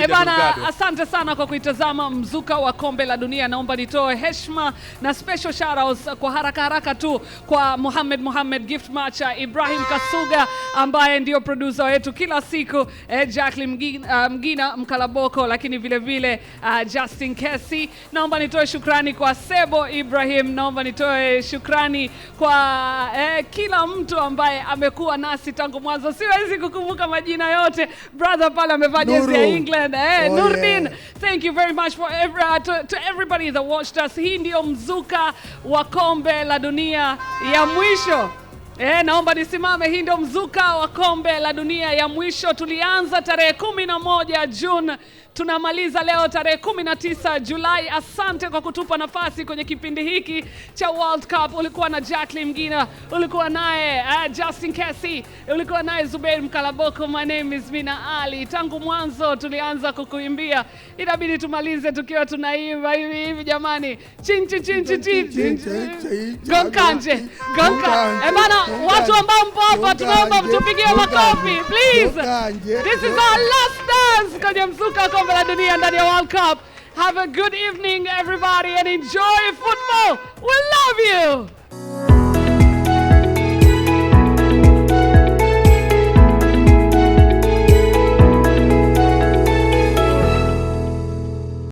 Bana, asante sana kwa kuitazama mzuka wa kombe la dunia. Naomba nitoe heshima na special shoutouts kwa haraka tu kwa Mohamed Gift Macha, Ibrahim Kasuga ambaye ndio producer wetu kila siku, Jacqueline Mgina Mkalaboko, lakini vile Justin Kesi. Naomba nitoe shukrani kwa Sebo Ibrahim. Naomba nitoe shukrani kwa kila mtu ambaye amekuwa nasi tangu mwanzo. Siwezi kukumbuka majina yote. Brother pale amevaa jezi ya England. Nurdin, yeah. Thank you very much for to everybody that watched us. Hii ndio mzuka wa kombe la dunia ya mwisho. Naomba nisimame. Hii ndio mzuka wa kombe la dunia ya mwisho. Tulianza tarehe 11 June. Tunamaliza leo tarehe 19 Julai. Asante kwa kutupa nafasi kwenye kipindi hiki cha World Cup. Ulikuwa na Jacqueline Mgina, ulikuwa naye Justin Kesi, ulikuwa naye Zubair Mkalaboko. My name is Mina Ali. Tangu mwanzo tulianza kukuimbia, inabidi tumalize tukiwa tunaimba hivi jamani. Chin chin chin chin chin. Gonkanje. Bana, watu ambao mpo hapa tunaomba mtupigie makofi please. This is our last dance kwenye mzuka kombe la dunia ndani ya World Cup. Have a good evening everybody and enjoy football. We love you.